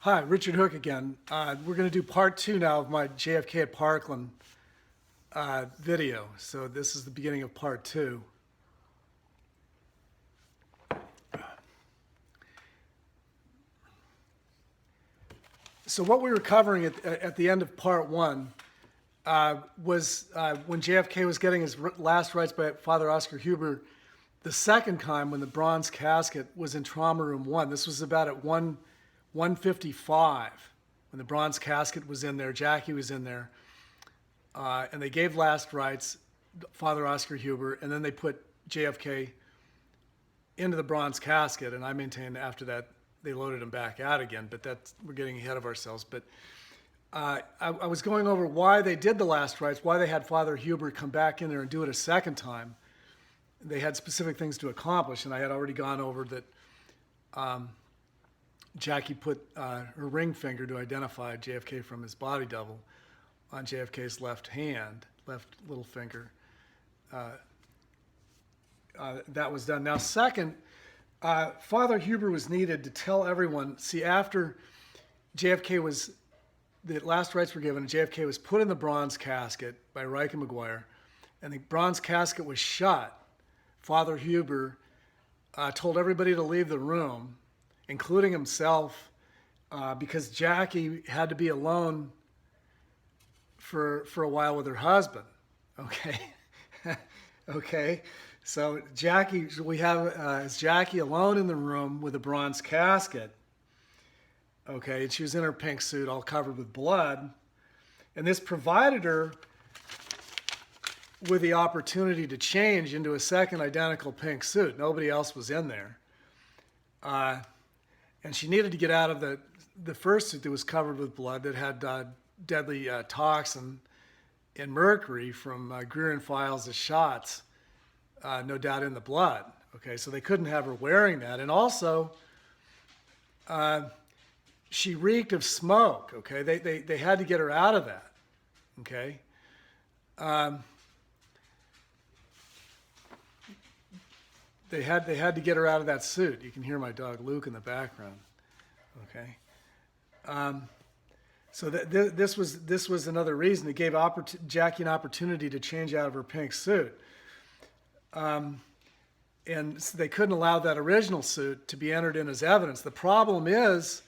Hi, Richard Hooke again. We're going to do part 2 now of my JFK at Parkland video. So this is the beginning of part 2. So what we were covering at the end of part 1 was when JFK was getting his last rites by Father Oscar Huber, the second time when the bronze casket was in trauma room 1. This was about at 1:55 when the bronze casket was in there. Jackie was in there, and they gave last rites, Father Oscar Huber, and then they put JFK into the bronze casket. And I maintain after that they loaded him back out again. But we're getting ahead of ourselves. But I was going over why they did the last rites, why they had Father Huber come back in there and do it a second time. They had specific things to accomplish, and I had already gone over that. Jackie put her ring finger to identify JFK from his body double on JFK's left hand, left little finger. That was done. Now, second, Father Huber was needed to tell everyone, see, after the last rites were given, and JFK was put in the bronze casket by Reich and McGuire, and the bronze casket was shut, Father Huber told everybody to leave the room, including himself, because Jackie had to be alone for a while with her husband. Okay, okay. So we have Jackie alone in the room with a bronze casket. Okay, and she was in her pink suit, all covered with blood, and this provided her with the opportunity to change into a second identical pink suit. Nobody else was in there. And she needed to get out of the first suit that was covered with blood that had deadly toxin and mercury from Greer and Files' shots, no doubt in the blood. Okay, so they couldn't have her wearing that. And also, she reeked of smoke. Okay, they had to get her out of that. Okay. They had to get her out of that suit. You can hear my dog Luke in the background. Okay, so this was another reason. It gave Jackie an opportunity to change out of her pink suit, and so they couldn't allow that original suit to be entered in as evidence. The problem is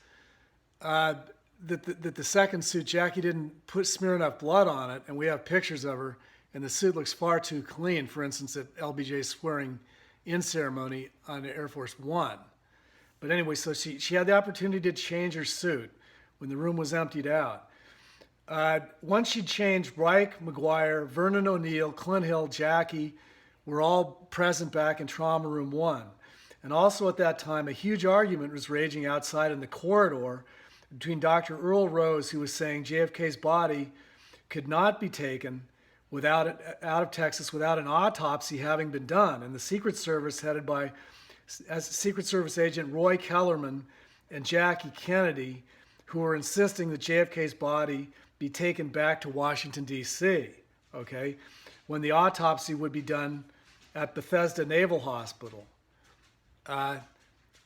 that the second suit, Jackie didn't smear enough blood on it, and we have pictures of her, and the suit looks far too clean. For instance, at LBJ's swearing in ceremony on Air Force One. But anyway, so she had the opportunity to change her suit when the room was emptied out. Once she changed, Reich, McGuire, Vernon O'Neill, Clint Hill, Jackie were all present back in Trauma Room 1. And also at that time, a huge argument was raging outside in the corridor between Dr. Earl Rose, who was saying JFK's body could not be taken out of Texas without an autopsy having been done, and the Secret Service, headed by Secret Service agent Roy Kellerman and Jackie Kennedy, who were insisting that JFK's body be taken back to Washington, D.C., okay, when the autopsy would be done at Bethesda Naval Hospital,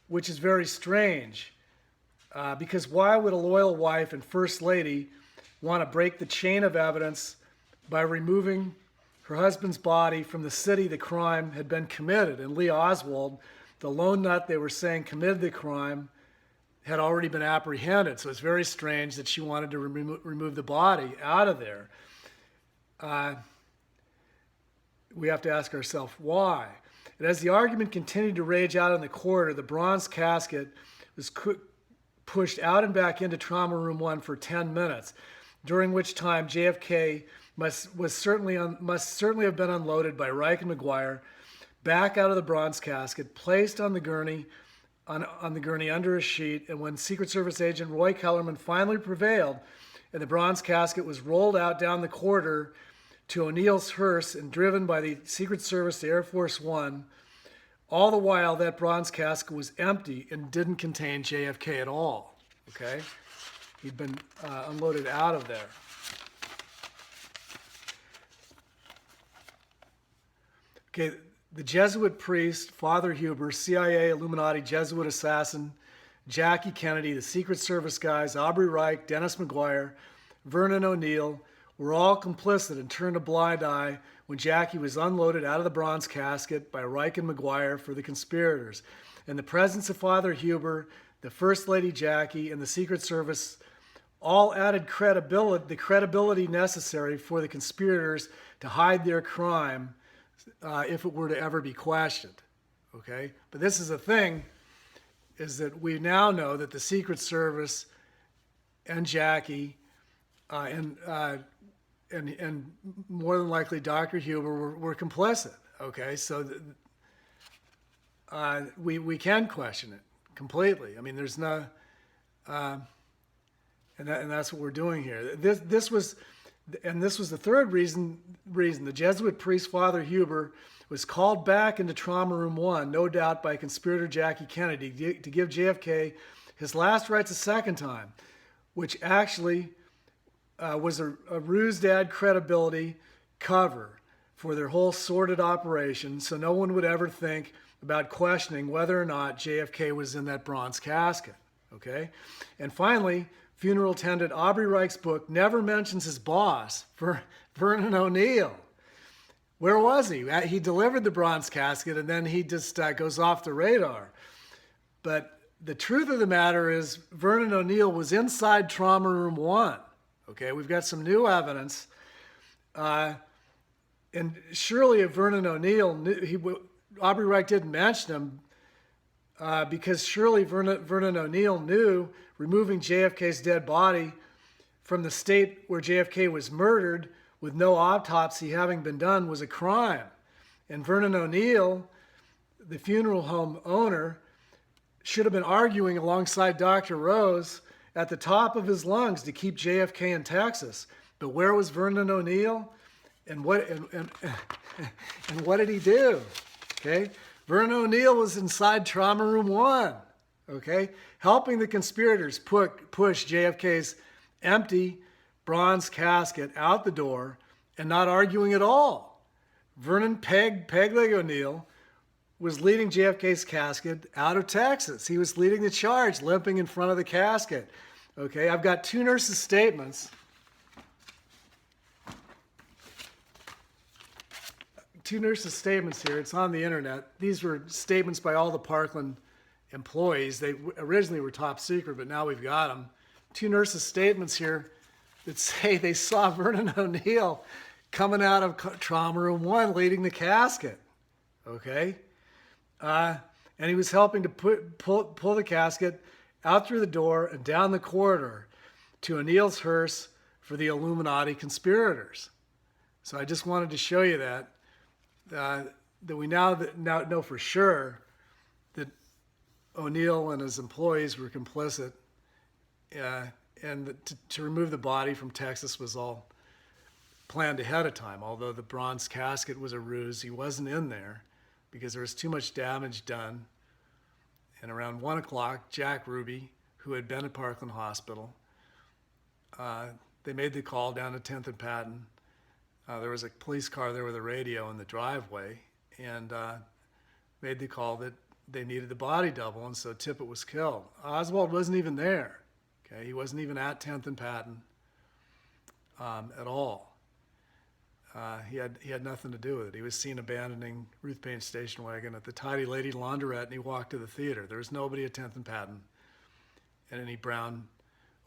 which is very strange, because why would a loyal wife and First Lady want to break the chain of evidence by removing her husband's body from the city the crime had been committed? And Lee Oswald, the lone nut they were saying committed the crime, had already been apprehended. So it's very strange that she wanted to remove the body out of there. We have to ask ourselves why. And as the argument continued to rage out in the corridor, the bronze casket was pushed out and back into Trauma Room 1 for 10 minutes, during which time JFK must certainly have been unloaded by Reich and McGuire, back out of the bronze casket, placed on the gurney, on the gurney under a sheet, and when Secret Service agent Roy Kellerman finally prevailed, and the bronze casket was rolled out down the corridor to O'Neill's hearse and driven by the Secret Service to Air Force One, all the while that bronze casket was empty and didn't contain JFK at all. Okay, he'd been unloaded out of there. Okay, the Jesuit priest, Father Huber, CIA Illuminati Jesuit assassin, Jackie Kennedy, the Secret Service guys, Aubrey Reich, Dennis McGuire, Vernon O'Neill were all complicit and turned a blind eye when Jackie was unloaded out of the bronze casket by Reich and McGuire for the conspirators. In the presence of Father Huber, the First Lady Jackie, and the Secret Service all added the credibility necessary for the conspirators to hide their crime if it were to ever be questioned. Okay? But this is the thing, is that we now know that the Secret Service and Jackie and more than likely Dr. Huber were complicit. Okay? So we can question it completely. I mean, there's no... And that's what we're doing here. This was the third reason. The Jesuit priest, Father Huber, was called back into Trauma Room 1, no doubt by conspirator Jackie Kennedy, to give JFK his last rites a second time, which actually was a ruse to add credibility cover for their whole sordid operation, so no one would ever think about questioning whether or not JFK was in that bronze casket. Okay? And finally, funeral attendant Aubrey Reich's book never mentions his boss, Vernon O'Neill. Where was he? He delivered the bronze casket and then he just goes off the radar. But the truth of the matter is Vernon O'Neill was inside Trauma Room 1. Okay, we've got some new evidence. And surely if Vernon O'Neill knew, Aubrey Reich didn't mention him, because surely Vernon O'Neill knew removing JFK's dead body from the state where JFK was murdered with no autopsy having been done was a crime. And Vernon O'Neill, the funeral home owner, should have been arguing alongside Dr. Rose at the top of his lungs to keep JFK in Texas. But where was Vernon O'Neill? And what did he do? Okay? Vernon O'Neill was inside Trauma Room 1, okay, helping the conspirators push JFK's empty bronze casket out the door and not arguing at all. Vernon Pegleg O'Neill was leading JFK's casket out of Texas. He was leading the charge, limping in front of the casket. Okay, I've got two nurses' statements. Two nurses' statements here. It's on the internet. These were statements by all the Parkland employees. They originally were top secret, but now we've got them. Two nurses' statements here that say they saw Vernon O'Neill coming out of Trauma Room 1 leading the casket. Okay? And he was helping to pull the casket out through the door and down the corridor to O'Neill's hearse for the Illuminati conspirators. So I just wanted to show you that we now know for sure that O'Neill and his employees were complicit, and to remove the body from Texas was all planned ahead of time. Although the bronze casket was a ruse, he wasn't in there because there was too much damage done. And around 1 o'clock, Jack Ruby, who had been at Parkland Hospital, they made the call down to 10th and Patton. There was a police car there with a radio in the driveway, and made the call that they needed the body double, and so Tippett was killed. Oswald wasn't even there. Okay, he wasn't even at 10th and Patton at all. He had nothing to do with it. He was seen abandoning Ruth Payne's station wagon at the Tidy Lady Laundrette, and he walked to the theater. There was nobody at 10th and Patton in any brown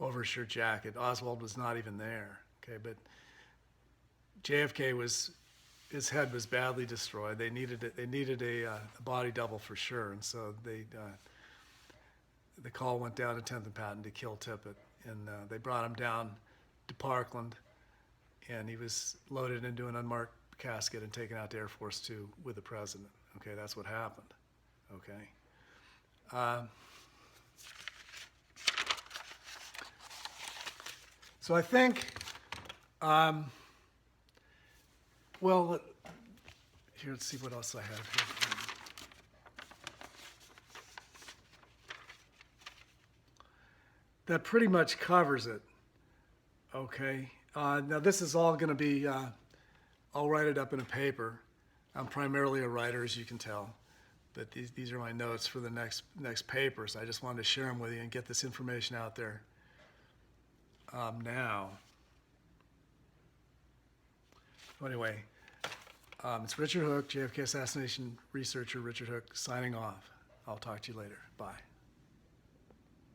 overshirt jacket. Oswald was not even there. Okay, but JFK his head was badly destroyed. They needed a body double for sure, and so the call went down to 10th and Patton to kill Tippett, and they brought him down to Parkland, and he was loaded into an unmarked casket and taken out to Air Force 2 with the president. Okay, that's what happened. Okay. So I think, well, here, let's see what else I have here. That pretty much covers it. Okay. Now this is all going to be, I'll write it up in a paper. I'm primarily a writer, as you can tell. but these are my notes for the next paper. So I just wanted to share them with you and get this information out there now. So anyway, it's Richard Hooke, JFK assassination researcher Richard Hooke, signing off. I'll talk to you later. Bye.